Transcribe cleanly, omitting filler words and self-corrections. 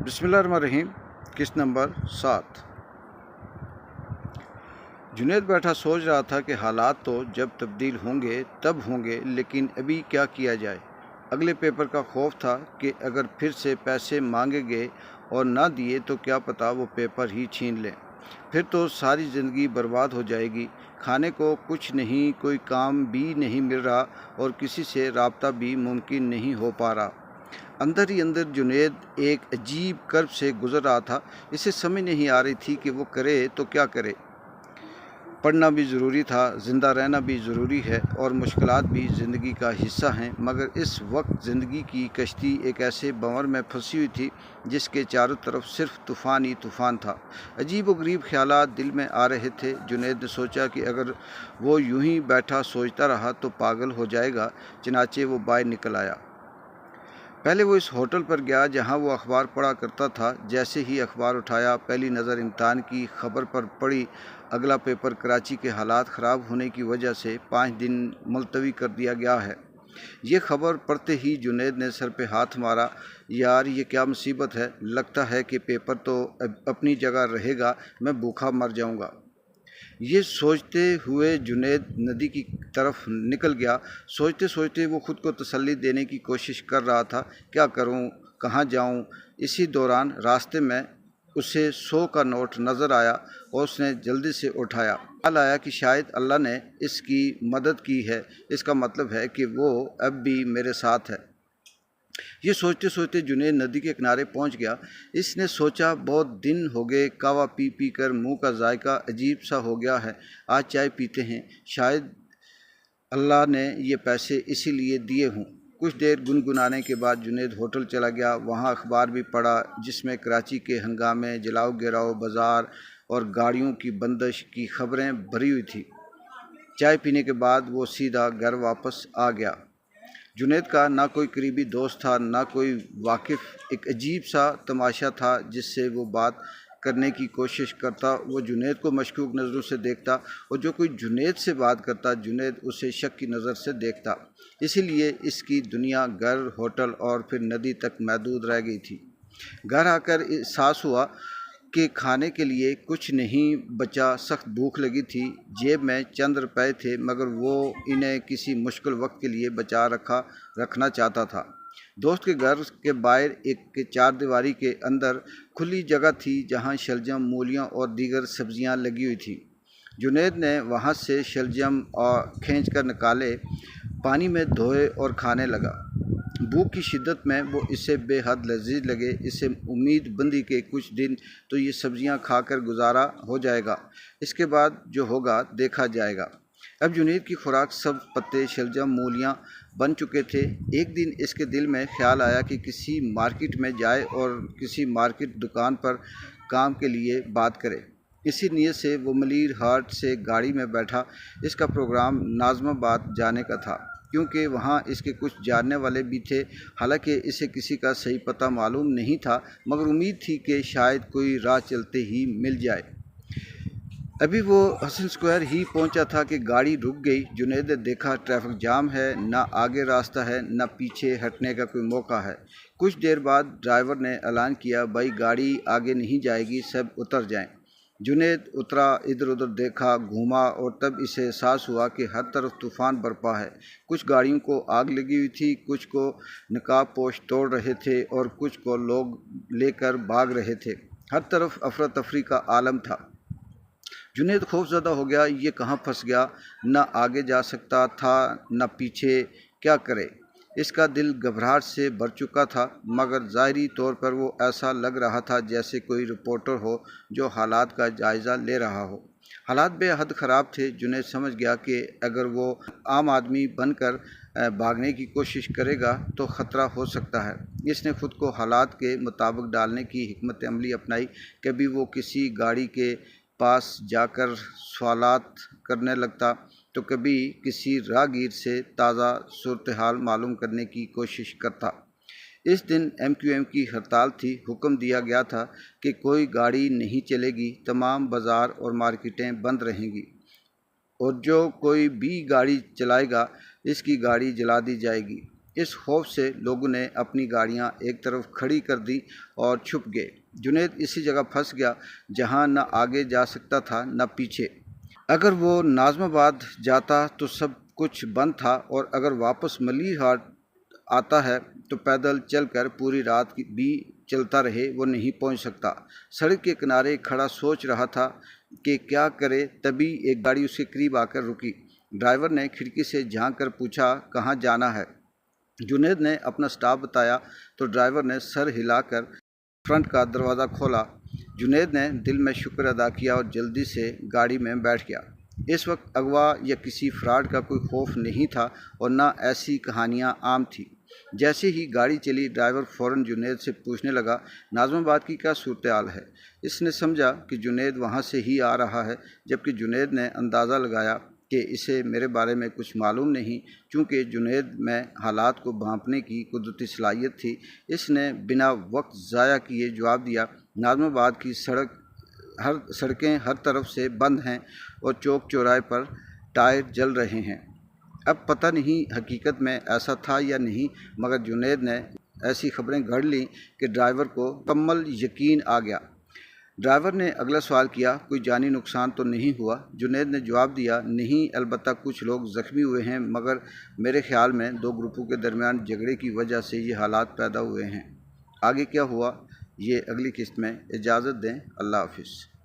बिस्मिल्लाहिर्रहमानिर्रहीम। किस्त नंबर 7। जुनैद बैठा सोच रहा था कि हालात तो जब तब्दील होंगे तब होंगे, लेकिन अभी क्या किया जाए। अगले पेपर का खौफ था कि अगर फिर से पैसे मांगे गए और ना दिए तो क्या पता वो पेपर ही छीन लें। फिर तो सारी ज़िंदगी बर्बाद हो जाएगी। खाने को कुछ नहीं, कोई काम भी नहीं मिल रहा और किसी से राब्ता भी मुमकिन नहीं हो पा रहा। अंदर ही अंदर जुनैद एक अजीब कर्ब से गुजर रहा था। इसे समझ नहीं आ रही थी कि वो करे तो क्या करे। पढ़ना भी ज़रूरी था, ज़िंदा रहना भी ज़रूरी है और मुश्किलात भी ज़िंदगी का हिस्सा हैं, मगर इस वक्त ज़िंदगी की कश्ती एक ऐसे भंवर में फंसी हुई थी जिसके चारों तरफ सिर्फ तूफ़ान ही तूफ़ान था। अजीब व गरीब ख्यालात दिल में आ रहे थे। जुनैद ने सोचा कि अगर वो यूं ही बैठा सोचता रहा तो पागल हो जाएगा। चनाचे वो बाहर निकल आया। पहले वो इस होटल पर गया जहां वो अखबार पढ़ा करता था। जैसे ही अखबार उठाया, पहली नज़र इम्तिहान की खबर पर पड़ी। अगला पेपर कराची के हालात ख़राब होने की वजह से 5 दिन मुलतवी कर दिया गया है। ये खबर पढ़ते ही जुनैद ने सर पे हाथ मारा। यार, ये क्या मुसीबत है। लगता है कि पेपर तो अपनी जगह रहेगा, मैं भूखा मर जाऊंगा। ये सोचते हुए जुनैद नदी की तरफ निकल गया। सोचते सोचते वो खुद को तसल्ली देने की कोशिश कर रहा था, क्या करूं, कहाँ जाऊं। इसी दौरान रास्ते में उसे 100 का नोट नज़र आया और उसने जल्दी से उठाया। ख्याल आया कि शायद अल्लाह ने इसकी मदद की है। इसका मतलब है कि वो अब भी मेरे साथ है। ये सोचते सोचते जुनैद नदी के किनारे पहुंच गया। इसने सोचा, बहुत दिन हो गए कावा पी पी कर मुंह का जायका अजीब सा हो गया है। आज चाय पीते हैं, शायद अल्लाह ने ये पैसे इसीलिए दिए हों। कुछ देर गुनगुनाने के बाद जुनैद होटल चला गया। वहाँ अखबार भी पढ़ा जिसमें कराची के हंगामे, जलाओ गिराओ, बाज़ार और गाड़ियों की बंदिश की खबरें भरी हुई थी। चाय पीने के बाद वो सीधा घर वापस आ गया। जुनैद का ना कोई करीबी दोस्त था, ना कोई वाकिफ़। एक अजीब सा तमाशा था जिससे वो बात करने की कोशिश करता, वो जुनैद को मशकूक नज़रों से देखता और जो कोई जुनैद से बात करता, जुनैद उसे शक की नज़र से देखता। इसीलिए इसकी दुनिया घर, होटल और फिर नदी तक महदूद रह गई थी। घर आकर एहसास हुआ कि खाने के लिए कुछ नहीं बचा। सख्त भूख लगी थी। जेब में चंद रुपए थे, मगर वो इन्हें किसी मुश्किल वक्त के लिए रखना चाहता था। दोस्त के घर के बाहर एक चारदीवारी के अंदर खुली जगह थी जहां शलजम, मूलियां और दीगर सब्जियां लगी हुई थी। जुनैद ने वहां से शलजम और खींच कर निकाले, पानी में धोए और खाने लगा। भूख की शिद्दत में वो इसे बेहद लजीज लगे। इसे उम्मीद बंदी के कुछ दिन तो ये सब्जियां खाकर गुजारा हो जाएगा, इसके बाद जो होगा देखा जाएगा। अब जुनैद की खुराक सब पत्ते, शलजम, मूलियां बन चुके थे। एक दिन इसके दिल में ख्याल आया कि किसी मार्केट में जाए और किसी मार्केट दुकान पर काम के लिए बात करे। इसी नीयत से वो मलिर हाट से गाड़ी में बैठा। इसका प्रोग्राम नाज़माबाद जाने का था, क्योंकि वहाँ इसके कुछ जानने वाले भी थे। हालांकि इसे किसी का सही पता मालूम नहीं था, मगर उम्मीद थी कि शायद कोई राह चलते ही मिल जाए। अभी वो हसन स्क्वायर ही पहुंचा था कि गाड़ी रुक गई। जुनैद ने देखा ट्रैफिक जाम है, ना आगे रास्ता है, ना पीछे हटने का कोई मौका है। कुछ देर बाद ड्राइवर ने ऐलान किया, भाई गाड़ी आगे नहीं जाएगी, सब उतर जाएं। जुनैद उतरा, इधर उधर देखा, घूमा और तब इसे एहसास हुआ कि हर तरफ तूफ़ान बरपा है। कुछ गाड़ियों को आग लगी हुई थी, कुछ को नकाब पोश तोड़ रहे थे और कुछ को लोग लेकर भाग रहे थे। हर तरफ अफरा तफरी का आलम था। जुनैद खौफजदा हो गया। ये कहाँ फंस गया, न आगे जा सकता था न पीछे, क्या करे। इसका दिल घबराहट से भर चुका था, मगर ज़ाहिरी तौर पर वो ऐसा लग रहा था जैसे कोई रिपोर्टर हो जो हालात का जायज़ा ले रहा हो। हालात बेहद ख़राब थे। जुनैद समझ गया कि अगर वो आम आदमी बनकर भागने की कोशिश करेगा तो ख़तरा हो सकता है। इसने ख़ुद को हालात के मुताबिक डालने की हिकमत अमली अपनाई। कभी वो किसी गाड़ी के पास जाकर सवालात करने लगता, तो कभी किसी राहगीर से ताज़ा सूरत हाल मालूम करने की कोशिश करता। इस दिन MQM की हड़ताल थी। हुक्म दिया गया था कि कोई गाड़ी नहीं चलेगी, तमाम बाज़ार और मार्केटें बंद रहेंगी और जो कोई भी गाड़ी चलाएगा इसकी गाड़ी जला दी जाएगी। اس خوف سے لوگوں نے اپنی گاڑیاں ایک طرف کھڑی کر دی اور چھپ گئے۔ جنید اسی جگہ پھنس گیا جہاں نہ آگے جا سکتا تھا نہ پیچھے۔ اگر وہ ناظم آباد جاتا تو سب کچھ بند تھا، اور اگر واپس ملیح ہاٹ آتا ہے تو پیدل چل کر پوری رات بھی چلتا رہے وہ نہیں پہنچ سکتا۔ سڑک کے کنارے کھڑا سوچ رہا تھا کہ کیا کرے، تبھی ایک گاڑی اس کے قریب آ کر رکی۔ ڈرائیور نے کھڑکی سے جھانک کر پوچھا، کہاں جانا ہے؟ جنید نے اپنا سٹاپ بتایا تو ڈرائیور نے سر ہلا کر فرنٹ کا دروازہ کھولا۔ جنید نے دل میں شکر ادا کیا اور جلدی سے گاڑی میں بیٹھ گیا۔ اس وقت اغوا یا کسی فراڈ کا کوئی خوف نہیں تھا اور نہ ایسی کہانیاں عام تھیں۔ جیسے ہی گاڑی چلی، ڈرائیور فوراً جنید سے پوچھنے لگا، ناظم آباد کی کیا صورتحال ہے؟ اس نے سمجھا کہ جنید وہاں سے ہی آ رہا ہے، جبکہ جنید نے اندازہ لگایا کہ اسے میرے بارے میں کچھ معلوم نہیں۔ چونکہ جنید میں حالات کو بھانپنے کی قدرتی صلاحیت تھی، اس نے بنا وقت ضائع کیے جواب دیا، ناظم آباد کی سڑکیں ہر طرف سے بند ہیں اور چوک چوراہے پر ٹائر جل رہے ہیں۔ اب پتہ نہیں حقیقت میں ایسا تھا یا نہیں، مگر جنید نے ایسی خبریں گھڑ لیں کہ ڈرائیور کو مکمل یقین آ گیا۔ ڈرائیور نے اگلا سوال کیا، کوئی جانی نقصان تو نہیں ہوا؟ جنید نے جواب دیا، نہیں، البتہ کچھ لوگ زخمی ہوئے ہیں، مگر میرے خیال میں دو گروپوں کے درمیان جھگڑے کی وجہ سے یہ حالات پیدا ہوئے ہیں۔ آگے کیا ہوا، یہ اگلی قسط میں۔ اجازت دیں، اللہ حافظ۔